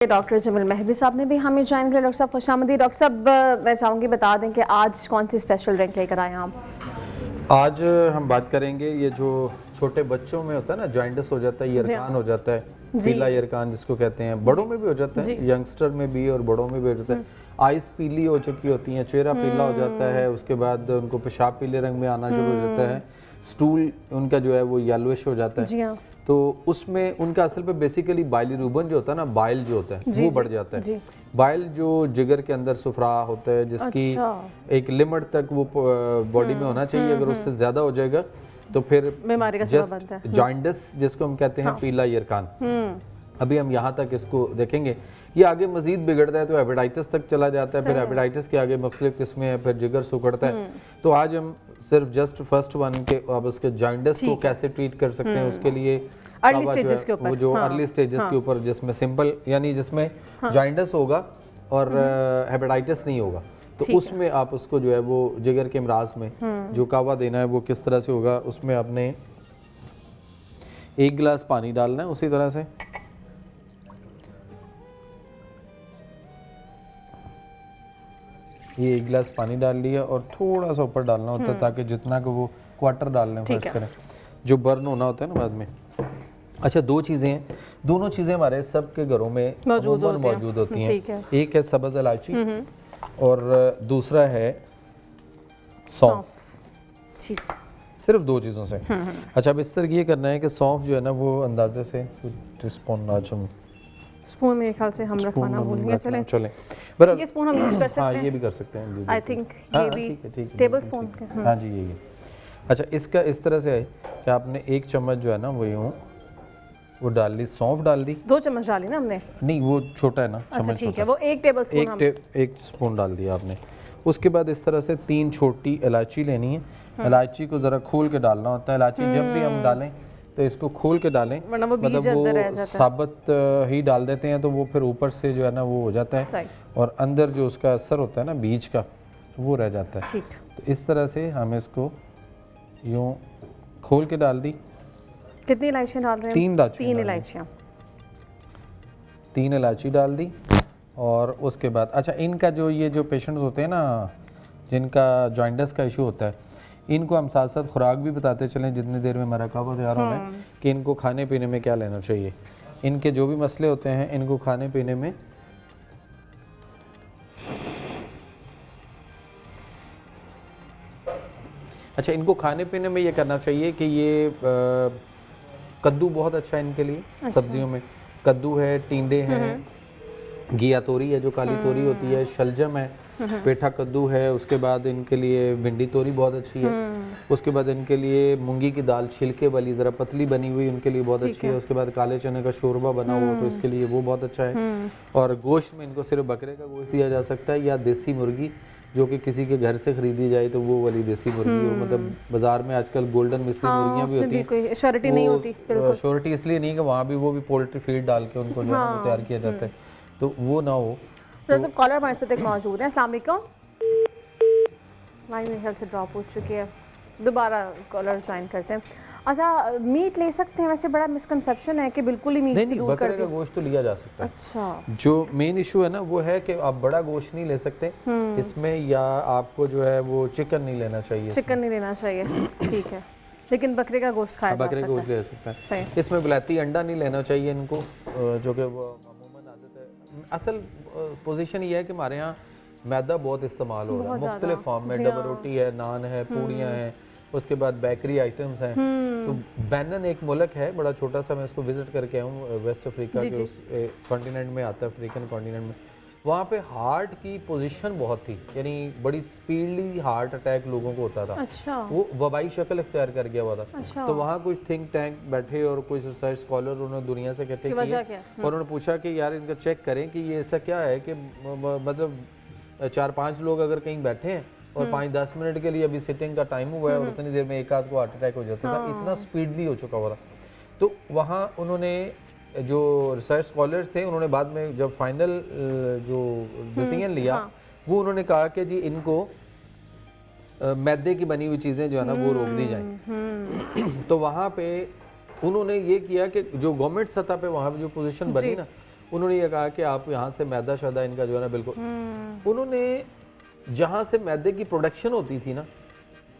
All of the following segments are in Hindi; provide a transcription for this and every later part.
डॉक्टर जमील महबी साहब ने भी हमें ज्वाइन किया। डॉक्टर साहब खुशामदीद। डॉक्टर साहब मैं चाहूँगी बता दें कि आज कौन सी स्पेशल ड्रिंक लेकर आए हैं आप? आज हम बात करेंगे ये जो छोटे बच्चों में होता है ना, जॉइंटिस हो जाता है, यरकान हो जाता है, पीला यरकान जिसको कहते हैं, बड़ों में भी हो जाता है, यंगस्टर में भी और बड़ों में भी हो जाता है। आइस पीली हो चुकी होती हैं, चेहरा पीला हो जाता है, उसके बाद उनको पेशाब पीले रंग में आना शुरू हो जाता है, स्टूल उनका जो है वो येलोइश हो जाता है। तो उसमें उनका असल पे बेसिकली बाइलिरुबिन जो होता है ना, बाइल जो होता है वो बढ़ जाता है। बाइल जो जिगर के अंदर सुफरा होता है, जिसकी एक लिमिट तक वो बॉडी में होना चाहिए, अगर उससे ज्यादा हो जाएगा तो फिर बीमारी का सबब बनता है, जॉइंटिस जिसको हम कहते हैं, पीला यरकान। अभी हम यहाँ तक इसको देखेंगे, ये आगे मजीद बिगड़ता है तो हेपेटाइटिस तक चला जाता है, फिर हेपेटाइटिस के आगे मुख्तलिफ किस्में हैं, फिर जिगर सुखड़ता है। तो आज हम सिर्फ जस्ट फर्स्ट वन के अब उसके जॉइंटिस को कैसे ट्रीट कर सकते हैं उसके लिए अर्ली स्टेजेस के ऊपर, वो जो अर्ली स्टेजेस के ऊपर, जिसमें सिंपल यानी जिसमें जॉइंटिस होगा और हेपेटाइटिस नहीं होगा, तो उसमें आप उसको जो है वो जिगर के इमराज में जो कावा देना है वो किस तरह से होगा। उसमें आपने 1 गिलास पानी डालना है, उसी तरह से ये 1 गिलास पानी डाल लिया और थोड़ा सा ऊपर डालना होता है ताकि जितना को वो क्वार्टर डालने फर्स्ट करें, जो बर्न होना होता है ना बाद में। अच्छा, 2 चीज़ें हैं, दोनों चीज़ें हमारे सबके घरों में मौजूद होती हैं। एक है सब्ज़ इलायची और दूसरा है सौंफ। सिर्फ 2 चीज़ों से। अच्छा, अब इस तरह ये करना है कि सौंफ जो है ना वो अंदाजे से स्पून मेरे ख्याल से हम रखवाना भूल गए। चलें ये स्पून हम यूज कर सकते हैं। हाँ, ये भी कर सकते हैं। आई थिंक ये भी टेबल स्पून। हाँ जी, ये। अच्छा, इसका इस तरह से है कि आपने 1 चम्मच जो है ना वो यूँ वो डाल ली, सौंफ डाल दी। 2 चम्मच डाली ना हमने? नहीं, वो छोटा है ना। अच्छा ठीक है, वो 1 टेबल स्पून एक स्पून डाल दिया आपने। उसके बाद इस तरह से 3 छोटी इलायची लेनी है। इलायची को ज़रा खोल के डालना होता है। इलायची जब भी हम डालें तो इसको खोल के डालें, मतलब वो साबुत ही डाल देते हैं तो वो फिर ऊपर से जो है ना वो हो जाता है और अंदर जो उसका असर होता है ना बीज का, वो रह जाता है। तो इस तरह से हम इसको यूँ खोल के डाल दी। कितनी इलायचियाँ डाल रहे हैं? 3 इलायचियाँ। 3 इलायची डाल दी। और उसके बाद अच्छा, इनका जो ये जो पेशेंट्स होते हैं ना जिनका जॉइंटिस का इशू होता है, इनको हम साथ साथ खुराक भी बताते चलें जितनी देर में हमारा कावा तैयार होना है कि इनको खाने पीने में क्या लेना चाहिए। इनके जो भी मसले होते हैं इनको खाने पीने में अच्छा, इनको खाने पीने में ये करना चाहिए कि ये कद्दू बहुत अच्छा है इनके लिए। सब्जियों में कद्दू है, टींडे हैं, घिया तोरी है जो काली तोरी होती है, शलजम है, पेठा कद्दू है। उसके बाद इनके लिए भिंडी तोरी बहुत अच्छी है। उसके बाद इनके लिए मूंगी की दाल छिलके वाली ज़रा पतली बनी हुई उनके लिए बहुत अच्छी है। उसके बाद काले चने का शोरबा बना हुआ तो इसके लिए वो बहुत अच्छा है। और गोश्त में इनको सिर्फ बकरे का गोश्त दिया जा सकता है या देसी मुर्गी जो कि किसी के घर से खरीदी जाए तो वो वाली देसी मुर्गी हो। मतलब बाजार में आजकल गोल्डन मिस्री मुर्गियाँ भी होती हैं, कोई श्योरिटी नहीं होती। श्योरिटी इसलिए नहीं कि वहाँ भी वो भी पोल्ट्री फीड डाल के उनको जो है तैयार किया जाता है, तो वो ना हो। तो सब कॉलर हमारे साथ एक मौजूद है। अस्सलाम वालेकुम। लाइन मेरे ख्याल से ड्रॉप हो चुकी है, दोबारा कॉलर ज्वाइन करते हैं। अच्छा, मीट ले सकते हैं? वैसे बड़ा मिसकंसेप्शन है कि बिल्कुल ही मीट से दूर कर दें। बकरे का गोश्त तो लिया जा सकता है। अच्छा, जो मेन इशू है ना वो है कि आप बड़ा गोश्त नहीं ले सकते इसमें, या आपको जो है वो चिकन नहीं लेना चाहिए। चिकन नहीं लेना चाहिए, ठीक है, लेकिन बकरे का गोश्त खाया जा सकता है। बकरे का गोश्त ले सकता है। इसमें विलायती अंडा नहीं लेना चाहिए इनको, जो कि वो अमूमन आदत है। असल पोजीशन ये है कि हमारे यहाँ मैदा बहुत इस्तेमाल हो रहा है मुख्तलिफ फॉर्म में। डबल रोटी है, नान है, पूड़ियाँ हैं, उसके बाद बेकरी आइटम्स हैं। तो बेनिन एक मुल्क है बड़ा छोटा सा, मैं इसको विजिट करके आया हूँ, वेस्ट अफ्रीका के उस कॉन्टिनेंट में आता है, अफ्रीकन कॉन्टिनेंट में। वहाँ पे हार्ट की पोजीशन बहुत थी, यानी बड़ी स्पीडली हार्ट अटैक लोगों को होता था। अच्छा। वो वबाई शक्ल इख्तियार कर गया हुआ था। अच्छा। तो वहाँ कुछ थिंक टैंक बैठे और कुछ रिसर्च स्कॉलर उन्होंने दुनिया से इकट्ठे किए और उन्होंने पूछा कि यार इनका चेक करें कि ये ऐसा क्या है कि मतलब 4-5 लोग अगर कहीं बैठे हैं और 5-10 मिनट के लिए अभी सिटिंग का टाइम हुआ है और उतनी देर में एक आध को हार्ट अटैक हो जाता था, इतना स्पीडली हो चुका हुआ था। तो वहाँ उन्होंने जो रिसर्च स्कॉलर्स थे उन्होंने बाद में जब फाइनल जो डिसीजन लिया वो उन्होंने कहा कि जी इनको मैदे की बनी हुई चीज़ें जो है ना वो रोक दी जाएं। तो वहाँ पे उन्होंने ये किया कि जो गवर्नमेंट सतह पे वहाँ पे जो पोजीशन बनी ना उन्होंने ये कहा कि आप यहाँ से मैदा शदा इनका जो है ना बिल्कुल, उन्होंने जहाँ से मैदे की प्रोडक्शन होती थी ना,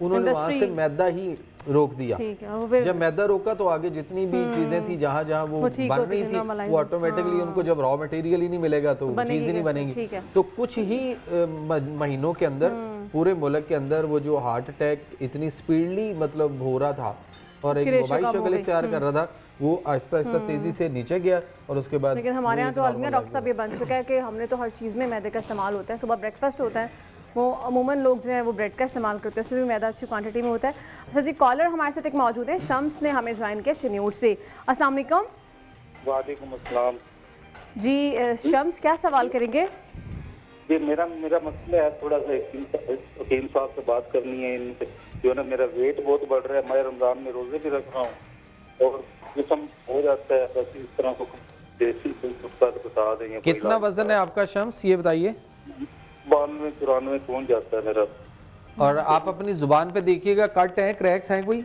उन्होंने वहाँ से मैदा ही रोक दिया। ठीक है, वो फिर जब मैदा रोका तो आगे जितनी भी चीजें थी जहाँ जहाँ वो बन रही थी वो ऑटोमेटिकली उनको जब रॉ मटेरियल ही नहीं मिलेगा तो चीज ही नहीं बनेगी। तो कुछ ही महीनों के अंदर पूरे मुल्क के अंदर वो जो हार्ट अटैक इतनी स्पीडली मतलब हो रहा था और एक वबाई शक्ल इख्तियार कर रहा था, वो आहिस्ता आहिस्ता तेजी से नीचे गया और उसके बाद। लेकिन हमारे यहाँ तो अलमिया डॉक्टर साहब ये बन चुका है कि हमने तो हर चीज़ में मैदे का इस्तेमाल होता है। सुबह ब्रेकफास्ट होता है, वो अमूमन लोग जो है वो ब्रेड का इस्तेमाल करते हैं, उसमें भी मैदा अच्छी क्वांटिटी में होता है। अच्छा जी, कॉलर हमारे साथ एक मौजूद है, शम्स ने हमें ज्वाइन किया शन्यूर से। अस्सलाम वालेकुम। वालेकुम अस्सलाम जी शम्स, क्या सवाल करेंगे? जी मेरा मसला है, थोड़ा सा वकील साहब से बात करनी है। इनसे जो है ना, मेरा वेट बहुत बढ़ रहा है, मैं रमजान में रोजे भी रख रहा हूँ और जिसम हो जाता है, बस इस तरह को देसी नुस्खा बता देंगे। कितना वजन है आपका शम्स, ये बताइए? 92-94 पहुँच जाता है मेरा। और आप अपनी जुबान पे देखिएगा, कट है, क्रैक्स हैं कोई?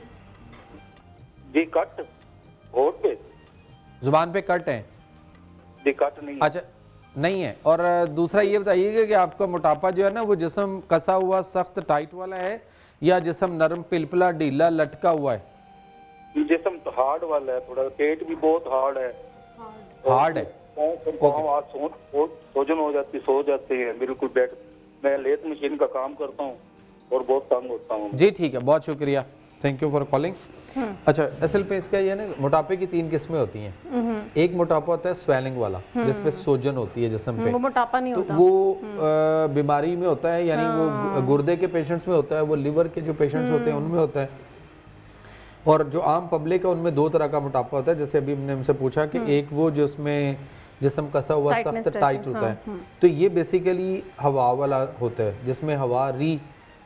जी कट होठ पे, जुबान पे कट है? जी कट नहीं। अच्छा नहीं है। और दूसरा ये बताइएगा कि आपका मोटापा जो है ना वो जिस्म कसा हुआ सख्त टाइट वाला है या जिस्म नरम पिलपला ढीला लटका हुआ है? जिस्म तो हार्ड वाला है, थोड़ा पेट भी बहुत हार्ड है। हार्ड है, सोजन हो जाती, सो जाते हैं बिल्कुल बेड। मैं लेथ मशीन का काम करता हूँ और बहुत तंग होता हूँ। जी ठीक है, बहुत शुक्रिया, थैंक यू फॉर कॉलिंग। अच्छा, असल पे इसका ये ना, मोटापे की 3 किस्में होती हैं। एक मोटापा होता है स्वेलिंग वाला, जिसपे सोजन होती है जिस्म पे, वो मोटापा नहीं होता, तो वो बीमारी में होता है, यानी वो गुर्दे के पेशेंट्स में होता है, वो लिवर के जो पेशेंट्स होते हैं उनमें होता है। और जो आम पब्लिक है उनमें 2 तरह का मोटापा होता है। जैसे अभी हमने हमसे पूछा कि एक वो जिसमें जिस्म कसा हुआ सख्त टाइट होता है, तो ये बेसिकली हवा वाला होता है, जिसमें हवा री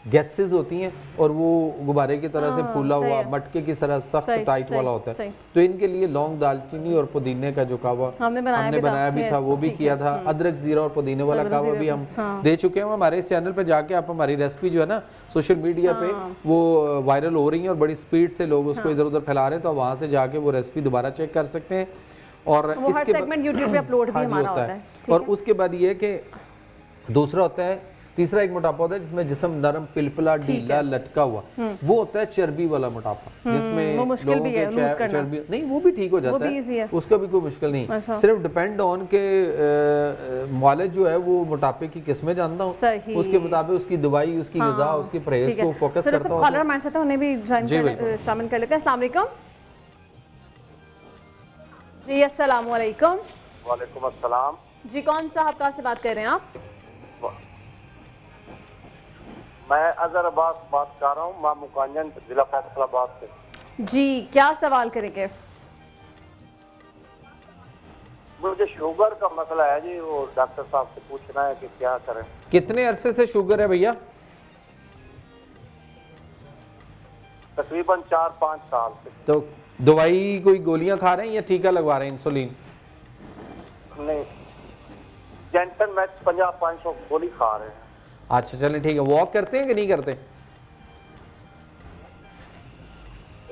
गैसेस होती हैं और वो गुब्बारे की तरह से फूला हुआ मटके की तरह सख्त टाइट वाला होता है। तो इनके लिए लौंग, दालचीनी और पुदीने का जो कावा हमने बनाया भी था, वो भी किया था। अदरक, जीरा और पुदीने वाला कावा भी हम दे चुके हैं। हमारे इस चैनल पे जाके आप हमारी रेसिपी जो है ना सोशल मीडिया पे वो वायरल हो रही है और बड़ी स्पीड से लोग उसको इधर उधर फैला रहे हैं, तो वहाँ से जाके वो रेसिपी दोबारा चेक कर सकते हैं। और इसके सेगमेंट यूट्यूब पे अपलोड भी हमारा होता है। और उसके बाद ये कि दूसरा होता है, तीसरा एक मोटापा होता है जिसमें जिस्म नरम पिलपला ढीला लटका हुआ, वो होता है चर्बी वाला मोटापा, जिसमें लोगों के चर्बी नहीं, वो भी ठीक हो जाता है, उसका भी कोई मुश्किल नहीं। सिर्फ डिपेंड ऑन के मॉलेज जो है वो मोटापे की किस्में जानता हूँ, उसके मुताबिक उसकी दवाई, उसकी ग़िज़ा, उसकी परहेज को फोकस करता हूँ। कॉलर हमारे साथ है, उन्हें भी शामिल कर लेते हैं। अस्सलाम वालेकुम। जी अस्सलाम वालेकुम। वालेकुम अस्सलाम। जी कौन साहब, कहाँ से बात कर रहे हैं आप? मैं अजहर अब्बास बात कर रहा हूँ, मामू कांजन, जिला फैसलाबाद से। जी क्या सवाल करेंगे? मुझे शुगर का मसला है जी, वो डॉक्टर साहब से पूछना है कि क्या करें। कितने अरसे से शुगर है भैया? तकरीबन 4-5 साल से। तो दवाई कोई गोलियां खा रहे हैं या टीका लगवा रहे हैं, इंसुलिन? नहीं, जेंटन मैक्स 50-500 गोली खा रहे हैं। अच्छा चलें ठीक है। वॉक करते हैं कि नहीं करते?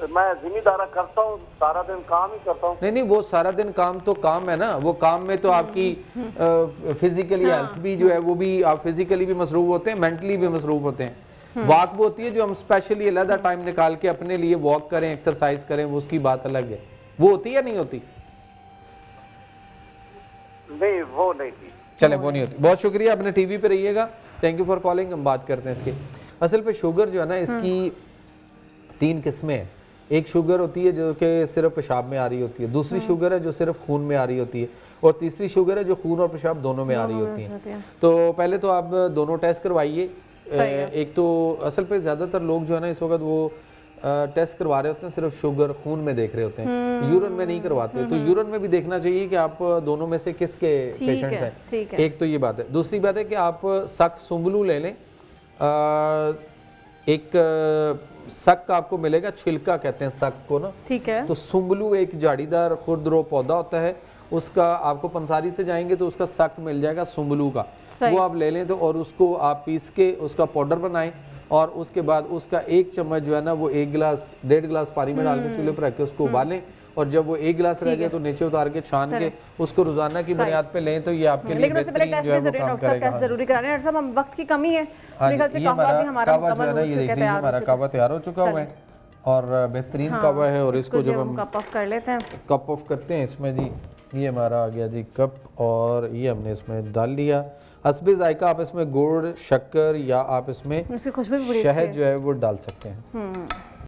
मैं जिम्मेदारा करता हूँ, सारा दिन काम ही करता हूँ। नहीं, वो सारा दिन काम तो काम है ना, वो काम में तो आपकी फिजिकली हेल्थ भी जो है वो भी, आप फिजिकली भी मसरूफ होते हैं, मेंटली भी मसरूफ होते हैं। वॉक वो होती है जो हम स्पेशली अलग टाइम निकाल के अपने लिए वॉक करें, एक्सरसाइज करें, वो उसकी बात अलग है। वो होती है या नहीं होती? नहीं, वो नहीं थी। चले, वो नहीं होती। बहुत शुक्रिया, अपने टीवी पे रहिएगा, थैंक यू फॉर कॉलिंग। हम बात करते हैं इसकी। असल पे शुगर जो है ना, इसकी 3 किस्में हैं। एक शुगर होती है जो कि सिर्फ पेशाब में आ रही होती है, दूसरी शुगर है जो सिर्फ खून में आ रही होती है, और तीसरी शुगर है जो खून और पेशाब दोनों में आ रही होती है। तो पहले तो आप दोनों टेस्ट करवाइए। एक तो असल पे ज़्यादातर लोग जो है ना इस वक्त वो टेस्ट करवा रहे होते हैं, सिर्फ शुगर खून में देख रहे होते हैं, यूरिन में नहीं करवाते। तो यूरिन में भी देखना चाहिए कि आप दोनों में से किसके पेशेंट्स हैं। एक तो ये बात है। दूसरी बात है कि आप सख्त सुंबलू ले लें। एक सक आपको मिलेगा, छिलका कहते हैं सक को ना, ठीक है। तो सुंबलू एक झाड़ीदार खुरदरो पौधा होता है, उसका आपको पंसारी से जाएंगे तो उसका सक मिल जाएगा सुंबलू का, वो आप ले लें। तो और उसको आप पीस के उसका पाउडर बनाएं, और उसके बाद उसका 1 चम्मच जो है ना वो 1 गिलास 1.5 गिलास पानी में डाल के चूल्हे पर रख के उसको उबालें, और जब वो एक गिलास रह जाए तो नीचे उतार के छान के उसको रोजाना की बुनियाद पे लें तो ये आपके लिए लेकिन उससे पहले बेहतरीन टेस्ट जो है भी वो जरूरी है, काम डॉक्टर साहब करेगा। टेस्ट जरूरी कराने हैं। डॉक्टर साहब हम वक्त की कमी है, हाँ मेरे ख्याल से जी, कहवा भी हमारा कहवा जो मुकम्मल है ना हो ये चुका देख है, लीजिए तैयार हो हमारा चुका है। कहवा तैयार हो चुका हुआ है और बेहतरीन कहवा है। और इसको जब हम कप ऑफ कर लेते हैं। कप ऑफ करते हैं इसमें जी, ये हमारा आ गया जी कप और ये हमने इसमें डाल लिया। हस्बे जायका आप इसमें गुड़, शक्कर या आप इसमें उसकी खुशबू भी बड़ी अच्छी शहद है। जो है वो डाल सकते हैं।